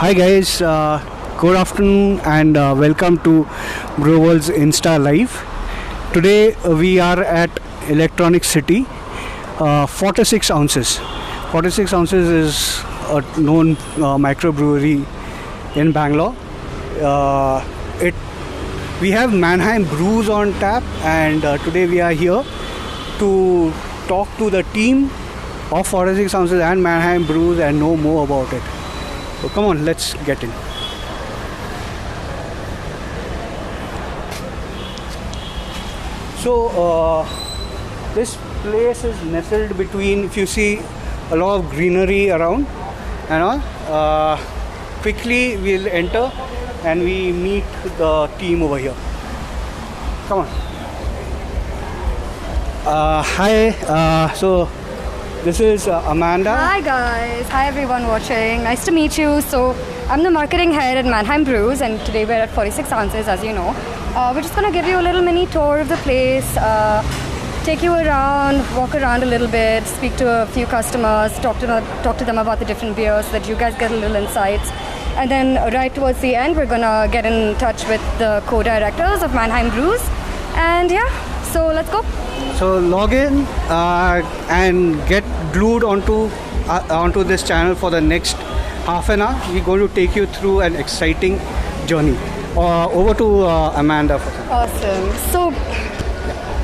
Hi guys, good afternoon and welcome to Brewer World's Insta Live. Today we are at Electronic City, 46 ounces. 46 ounces is a known microbrewery in Bangalore. We have Mannheim Brews on tap, and today we are here to talk to the team of 46 ounces and Mannheim Brews and know more about it. So come on, let's get in. So this place is nestled between, if you see a lot of greenery around and all, quickly we'll enter and we meet the team over here. Come on. Hi, so this is Amanda. Hi guys, hi everyone watching. Nice to meet you. So I'm the marketing head at Mannheim Brews, and today we're at 46 ounces, as you know. We're just gonna give you a little mini tour of the place, take you around, walk around a little bit, speak to a few customers, talk to them about the different beers so that you guys get a little insights. And then right towards the end, we're gonna get in touch with the co-directors of Mannheim Brews. And yeah, so let's go. So log in and get glued onto this channel for the next half an hour. We're going to take you through an exciting journey. Over to Amanda. Awesome. So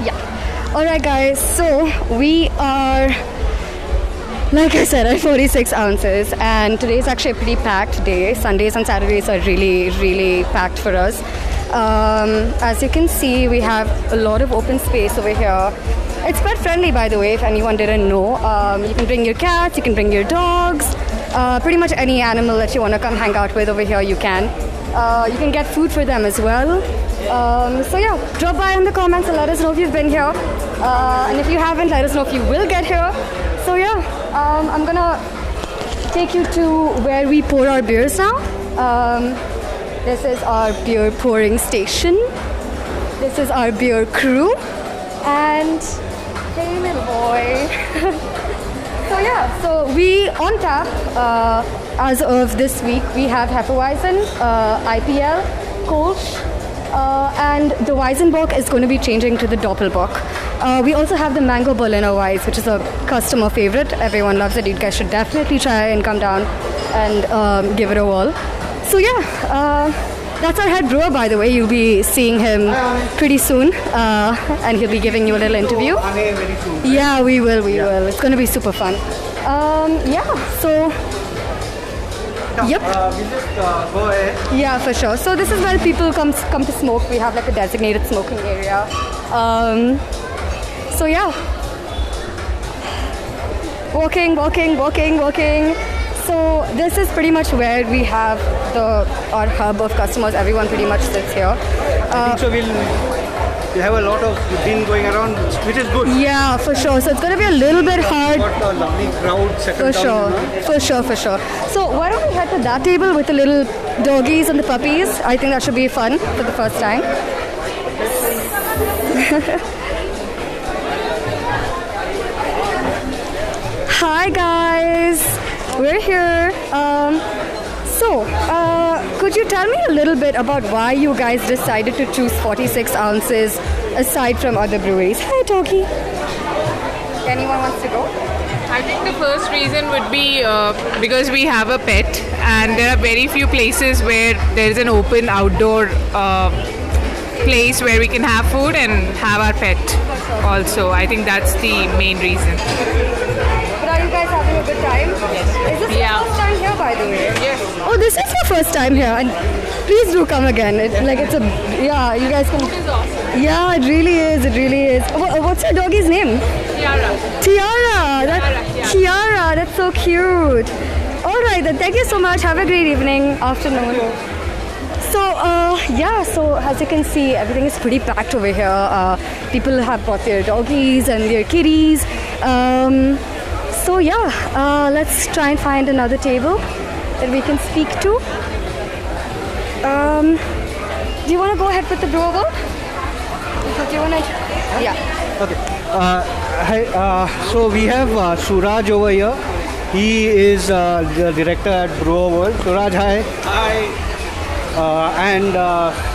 yeah. Alright guys, so we are, like I said, at 46 ounces, and today is actually a pretty packed day. Sundays and Saturdays are really packed for us. As you can see, we have a lot of open space over here. It's pet friendly, by the way, if anyone didn't know. You can bring your cats, you can bring your dogs, pretty much any animal that you want to come hang out with over here you can. You can get food for them as well. So yeah, drop by in the comments and let us know if you've been here. And if you haven't, let us know if you will get here. So yeah, I'm gonna take you to where we pour our beers now. This is our beer pouring station. This is our beer crew. And hey little boy. So yeah, so we on tap, as of this week, we have Hyperveitin, IPL, Kolsch, and the Weizenbach is going to be changing to the Doppelbock. We also have the Mango Berliner Weiss, which is a customer favorite. Everyone loves it. You guys should definitely try and come down and give it a whirl. So yeah, that's our head brewer, by the way. You'll be seeing him pretty soon, and he'll be giving you a little interview. Yeah, we will. It's going to be super fun. Yeah, so yep. We'll just go ahead. Yeah, for sure. So this is where people come to smoke. We have like a designated smoking area. So yeah, walking. So this is pretty much where we have our hub of customers. Everyone pretty much sits here. I think so we'll have a lot of din going around, which is good. Yeah, for sure. So it's going to be a little bit hard. Got a lovely crowd settled down. For sure. So why don't we head to that table with the little doggies and the puppies? I think that should be fun for the first time. Hi guys, we're here. Could you tell me a little bit about why you guys decided to choose 46 ounces aside from other breweries? Hi doggy. Anyone wants to go? I think the first reason would be because we have a pet, and there are very few places where there is an open outdoor place where we can have food and have our pet also. I think that's the main reason. But are you guys having a good time? Yes. Is this your first time here, by the way? Yes. Oh, this is your first time here, and please do come again. Yeah, you guys can. It is awesome. Yeah, it really is. What's your doggy's name? Tiara. Tiara, that's so cute. All right, then thank you so much. Have a great evening, afternoon. So as you can see, everything is pretty packed over here. People have brought their doggies and their kitties. Let's try and find another table that we can speak to. Do you want to go ahead with the Brewer World? Do you want to? Yeah. Okay. Hi. So we have Suraj over here. He is the director at Brewer World. So Raj, hi. And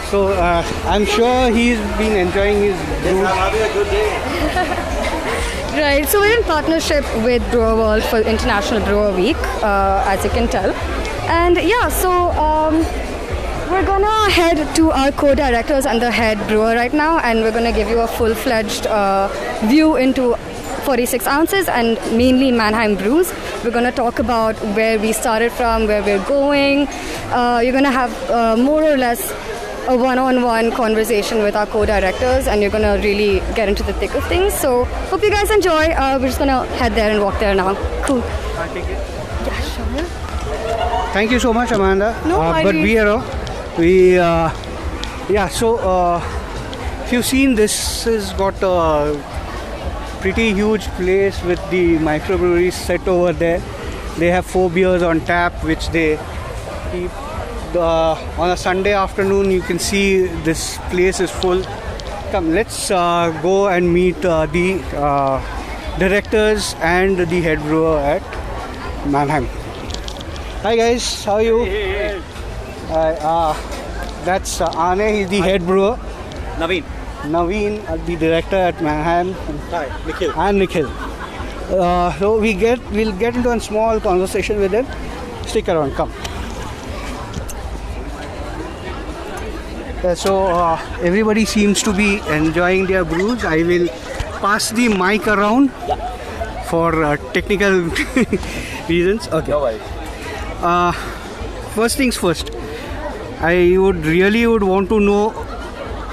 so I'm sure he's been enjoying his brew. I'm having a good day. Right, so we're in partnership with Brewer World for International Brewer Week, as you can tell. And yeah, so we're gonna head to our co-directors and the head brewer right now, and we're gonna give you a full-fledged view into 46 ounces and mainly Mannheim Brews. We're going to talk about where we started from, where we're going. You're going to have more or less a one-on-one conversation with our co-directors, and you're going to really get into the thick of things. So hope you guys enjoy. We're just going to head there and walk there now. Cool. I'll take it. Yeah, sure. Thank you so much, Amanda. No but so if you've seen, this has got a pretty huge place with the microbreweries set over there. They have 4 beers on tap, which they keep. On a Sunday afternoon, you can see this place is full. Come, let's go and meet the directors and the head brewer at Mannheim. Hi guys, how are you? Hey. Hi, that's Ane, he's the head brewer. Naveen. Naveen, the director at Mannheim. Hi, Nikhil. And Nikhil. So we'll get into a small conversation with them. Stick around, come. So everybody seems to be enjoying their brews. I will pass the mic around for technical reasons. Okay. No worries. First things first. I would want to know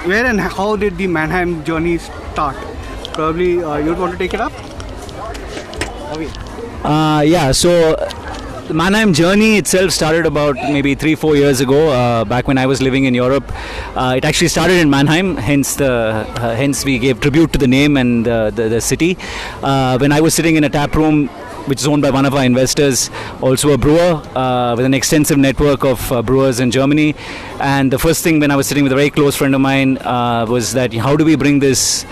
where and how did the Mannheim journey start? Probably you'd want to take it up? So the Mannheim journey itself started about maybe 3-4 years ago, back when I was living in Europe. It actually started in Mannheim, hence we gave tribute to the name and the city. When I was sitting in a tap room which is owned by one of our investors, also a brewer with an extensive network of brewers in Germany. And the first thing when I was sitting with a very close friend of mine was that how do we bring these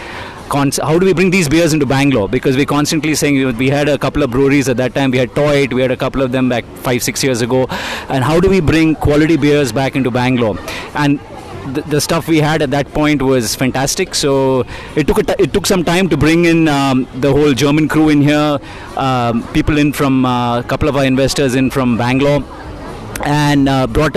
beers into Bangalore? Because we're constantly saying we had a couple of breweries at that time. We had Toit, we had a couple of them back 5-6 years ago. And how do we bring quality beers back into Bangalore? And the stuff we had at that point was fantastic. So it took some time to bring in the whole German crew in here, people in from a couple of our investors in from Bangalore, and brought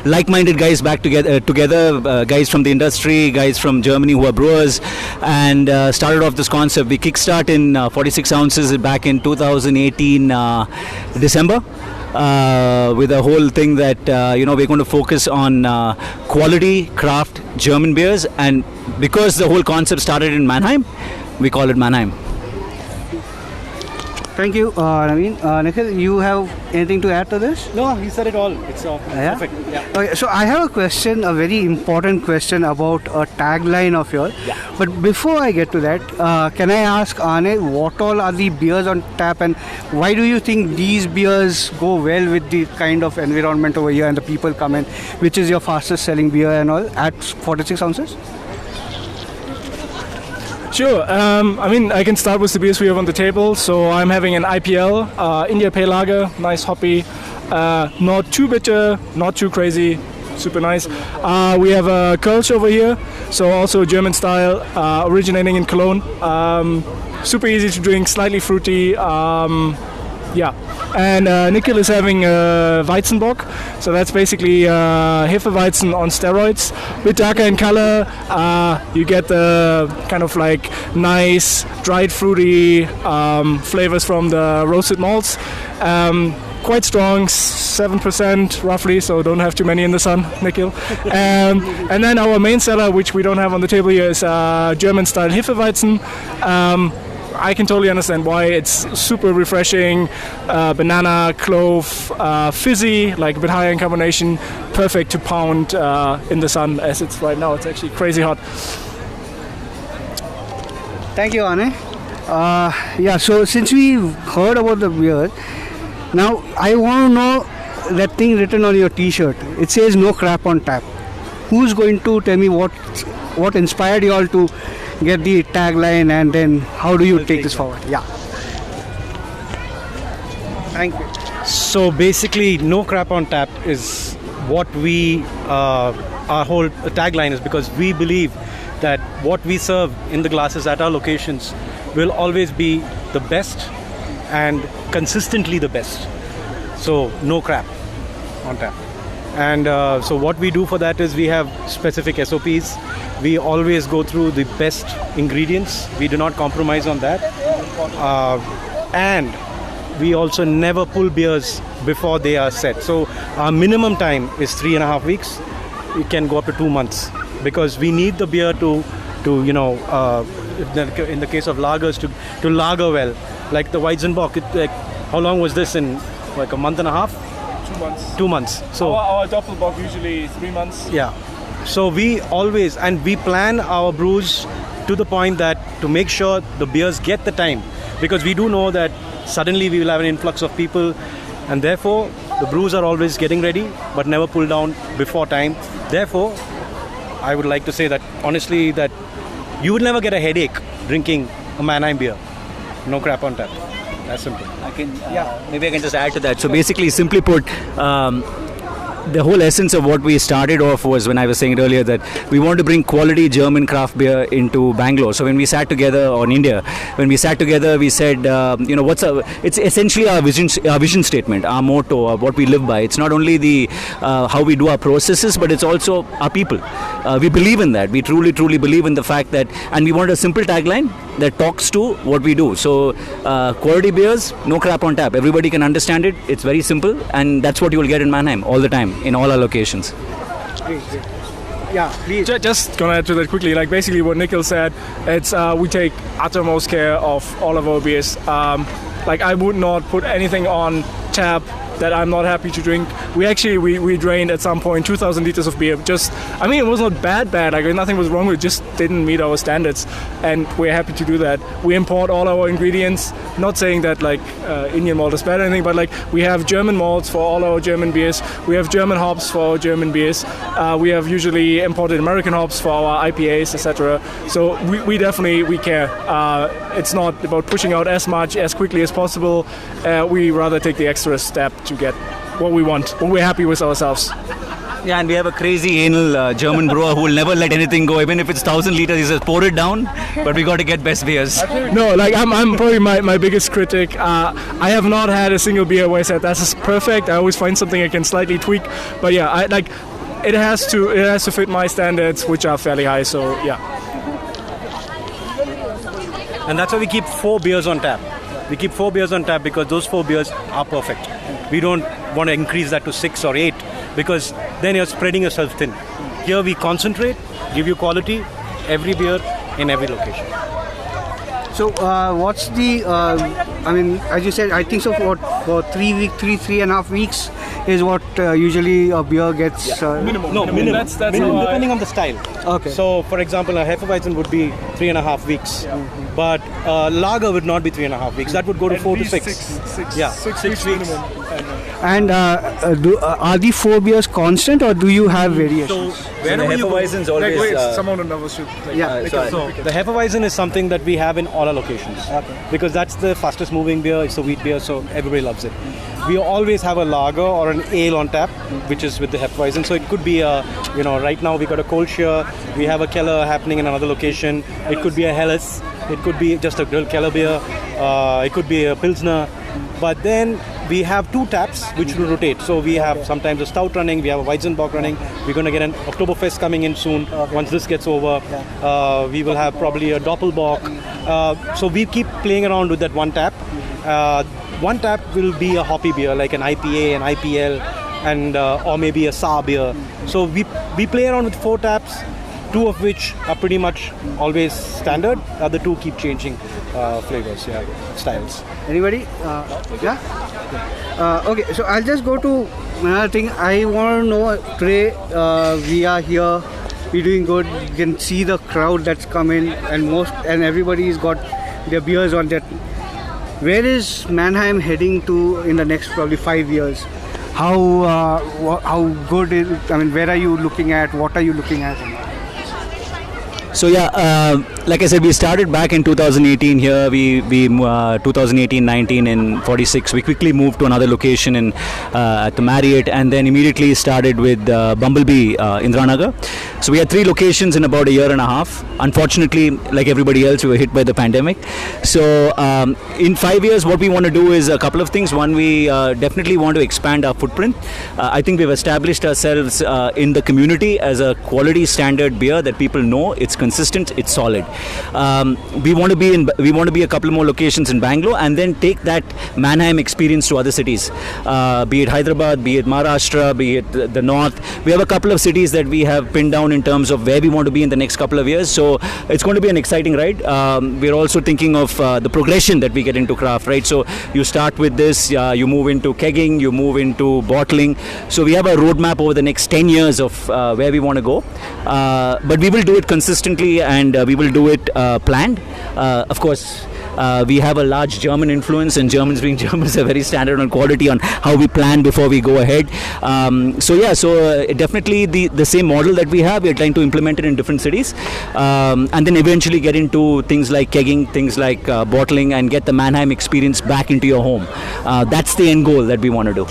like-minded guys back together, guys from the industry, guys from Germany who are brewers, and started off this concept. We kickstart in 46 ounces back in 2018 December. With a whole thing that we're going to focus on quality craft German beers, and because the whole concept started in Mannheim, we call it Mannheim. Thank you, Naveen. Nikhil, you have anything to add to this? No, he said it all. It's perfect. Yeah. Okay, so I have a question, a very important question about a tagline of yours. Yeah. But before I get to that, can I ask Ane, what all are the beers on tap, and why do you think these beers go well with the kind of environment over here and the people come in? Which is your fastest selling beer and all at 46 ounces? Sure. I can start with the beers we have on the table. So I'm having an IPL, India Pale Lager, nice hoppy, not too bitter, not too crazy, super nice. We have a Kölsch over here, so also German style, originating in Cologne. Super easy to drink, slightly fruity. And Nikhil is having Weizenbach, so that's basically Hyperveitin on steroids. Bit darker in color, you get the kind of like nice dried fruity flavors from the roasted malts. Quite strong, 7% roughly, so don't have too many in the sun, Nikhil. And then our main seller, which we don't have on the table here, is German style Hefeweizen. I can totally understand why. It's super refreshing, banana, clove, fizzy, like a bit higher in carbonation, perfect to pound in the sun as it's right now. It's actually crazy hot. Thank you, Ane. So since we've heard about the beer, now I want to know that thing written on your t-shirt. It says no crap on tap. Who's going to tell me what inspired you all to get the tagline, and then how do you take this forward? Yeah. Thank you. So basically, no crap on tap is what our whole tagline is, because we believe that what we serve in the glasses at our locations will always be the best and consistently the best. So no crap on tap. And so what we do for that is we have specific SOPs. We always go through the best ingredients. We do not compromise on that. And we also never pull beers before they are set. So our minimum time is 3.5 weeks. It can go up to 2 months, because we need the beer to in the case of lagers, to lager well. Like the Weizenbach, how long was this in? Like a month and a half? 2 months. 2 months. So our Doppelbock usually 3 months. yeah. So we always, and we plan our brews to the point that to make sure the beers get the time, because we do know that suddenly we will have an influx of people, and therefore the brews are always getting ready but never pull down before time. Therefore, I would like to say that honestly, that you would never get a headache drinking a Mannheim beer. No crap on tap. That's simple. Maybe I can just add to that. So basically, simply put, the whole essence of what we started off was, when I was saying it earlier, that we want to bring quality German craft beer into Bangalore. So when we sat together, or in India, when we sat together, we said, it's essentially our vision statement, our motto, what we live by. It's not only the how we do our processes, but it's also our people. We believe in that. We truly believe in the fact that, and we want a simple tagline that talks to what we do. So quality beers, no crap on tap. Everybody can understand it. It's very simple, and that's what you will get in Mannheim all the time, in all our locations. Yeah, please. Just gonna add to that quickly. Like basically what Nikhil said, it's we take uttermost care of all of our beers. Like I would not put anything on tap that I'm not happy to drink. We drained at some point 2,000 liters of beer. It was not bad. Like nothing was wrong with it, just didn't meet our standards, and we're happy to do that. We import all our ingredients. Not saying that like Indian malt is bad or anything, but like we have German malts for all our German beers. We have German hops for our German beers. We have usually imported American hops for our IPAs, etc. So we definitely care. It's not about pushing out as much as quickly as possible. We rather take the extra step to get what we want, when we're happy with ourselves. Yeah, and we have a crazy anal German brewer who will never let anything go, even if it's 1,000 liters. He says, pour it down, but we got to get best beers. No, like I'm probably my biggest critic. I have not had a single beer where I said that's perfect. I always find something I can slightly tweak, but yeah, it has to fit my standards, which are fairly high. So yeah. And that's why we keep 4 beers on tap. We keep 4 beers on tap because those 4 beers are perfect. We don't want to increase that to 6 or 8, because then you're spreading yourself thin. Here we concentrate, give you quality, every beer in every location. So what's the, as you said, I think so for 3.5 weeks is what usually a beer gets. Minimum. Minimum. That's minimum, depending on the style. Okay. So, for example, a Hyperveitin would be 3.5 weeks, but lager would not be 3.5 weeks. That would go to 4 to 6. 6 weeks minimum. And are the 4 beers constant, or do you have variations? So, whenever you go, Someone on the shoot. so the Hyperveitin is something that we have in all our locations, because that's the fastest moving beer. It's a wheat beer, so everybody loves it. We always have a lager or an ale on tap, which is with the Hyperveitin. So it could be right now we got a Kolschir, we have a Keller happening in another location. It could be a Helles, it could be just a grilled Keller beer, it could be a Pilsner. But then we have 2 taps which will rotate. So we have sometimes a stout running, we have a Weizenbach running. We're going to get an Oktoberfest coming in soon. Once this gets over, we will have probably a Doppelbock. So we keep playing around with that 1 tap. 1 tap will be a hoppy beer like an IPA, an IPL, and or maybe a Saar beer. So we play around with 4 taps, 2 of which are pretty much always standard. The other 2 keep changing flavors, styles. Anybody? Okay, so I'll just go to another thing. I want to know today, we are here, we're doing good. You can see the crowd that's come in, and everybody's got their beers on that. Where is Mannheim heading to in the next probably 5 years? How good is it? Where are you looking at? What are you looking at? So yeah, like I said, we started back in 2018 here. We 2018-19 in 46. We quickly moved to another location in at the Marriott, and then immediately started with Bumblebee Indranagar. So we had 3 locations in about a year and a half. Unfortunately, like everybody else, we were hit by the pandemic. So in 5 years, what we want to do is a couple of things. One, we definitely want to expand our footprint. I think we've established ourselves in the community as a quality standard beer that people know. It's consistent, it's solid. We want to be a couple more locations in Bangalore, and then take that Mannheim experience to other cities, be it Hyderabad, be it Maharashtra, be it the north. We have a couple of cities that we have pinned down in terms of where we want to be in the next couple of years. So it's going to be an exciting ride. We're also thinking of the progression that we get into craft, right? So you start with this, you move into kegging, you move into bottling. So we have a roadmap over the next 10 years of where we want to go. But we will do it consistently, and we will do it planned. Of course, we have a large German influence, and Germans being Germans are very standard on quality on how we plan before we go ahead. So definitely the same model that we have, we are trying to implement it in different cities, and then eventually get into things like kegging, things like bottling, and get the Mannheim experience back into your home. That's the end goal that we want to do.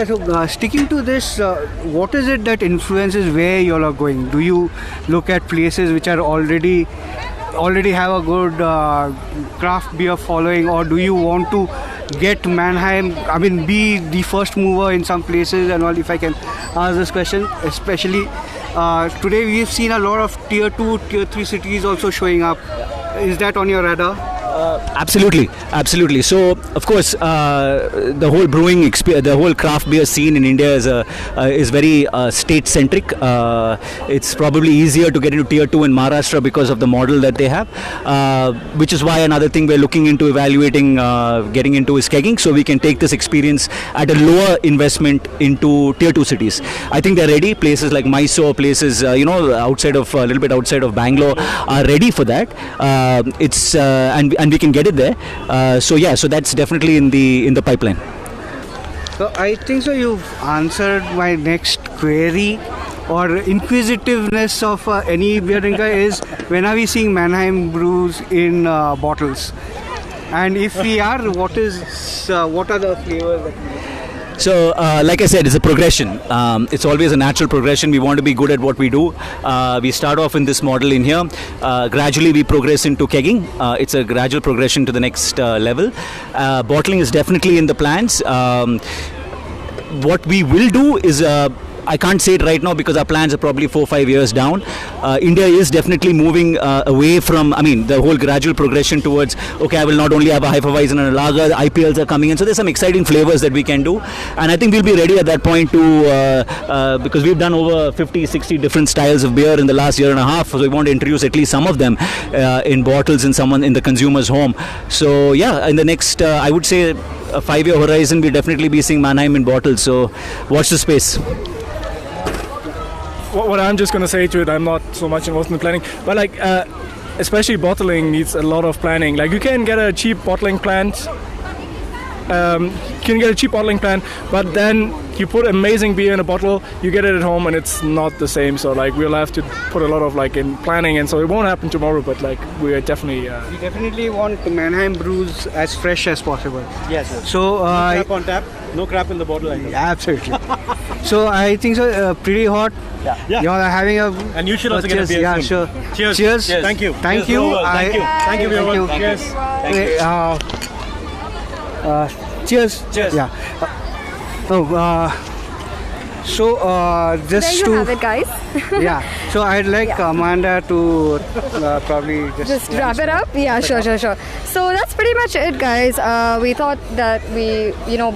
So sticking to this, what is it that influences where you all are going? Do you look at places which are already have a good craft beer following, or do you want to get Mannheim, be the first mover in some places and all? If I can ask this question, especially today we've seen a lot of tier 2, tier 3 cities also showing up. Is that on your radar? Absolutely. So, of course, the whole brewing experience, the whole craft beer scene in India is very state-centric. It's probably easier to get into tier 2 in Maharashtra because of the model that they have, which is why another thing we're looking into evaluating, getting into is kegging, so we can take this experience at a lower investment into tier 2 cities. I think they're ready. Places like Mysore, places outside of a little bit outside of Bangalore are ready for that. And we can get it there. So that's definitely in the pipeline. So I think so you've answered my next query or inquisitiveness of any beer drinker is, when are we seeing Mannheim brews in bottles? And if we are, what are the flavors that we So, like I said, it's a progression. It's always a natural progression. We want to be good at what we do. We start off in this model in here. Gradually, we progress into kegging. It's a gradual progression to the next level. Bottling is definitely in the plans. What we will do is... I can't say it right now because our plans are probably 4 or 5 years down. India is definitely moving away from, the whole gradual progression towards, okay, I will not only have a Hyperveitin and a lager, the IPLs are coming in. So there's some exciting flavors that we can do. And I think we'll be ready at that point to, because we've done over 50, 60 different styles of beer in the last year and a half. So we want to introduce at least some of them in bottles in the consumer's home. So yeah, in the next, I would say, a 5-year horizon, we'll definitely be seeing Mannheim in bottles. So watch the space. What I'm just going to say to it, I'm not so much involved in the planning, but especially bottling needs a lot of planning. Like, you can get a cheap bottling plant, but then you put amazing beer in a bottle, you get it at home, and it's not the same. So we'll have to put a lot of in planning, and so it won't happen tomorrow. But we are definitely we definitely want Mannheim brews as fresh as possible. Yes. So no crap on tap, no crap in the bottle. Absolutely. So I think so. Pretty hot. Yeah. You all are having a. And you should also get a beer. Yeah, soon. sure. Cheers. Thank you. Thank you. Thank you. Cheers. Cheers. Cheers. Yeah. Just there you to have it, guys. yeah. So I'd like Amanda to probably just wrap it up. Yeah, sure. So that's pretty much it, guys. We thought that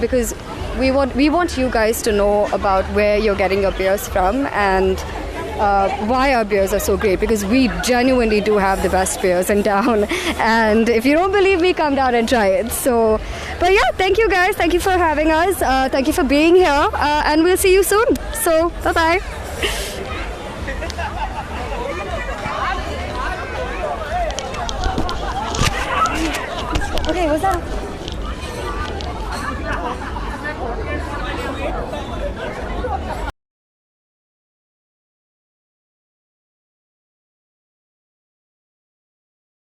because we want you guys to know about where you're getting your beers from and why our beers are so great, because we genuinely do have the best beers in town. And if you don't believe me, come down and try it. So, but yeah, thank you guys. Thank you for having us. Thank you for being here. And we'll see you soon. So, bye-bye. Okay, what's that?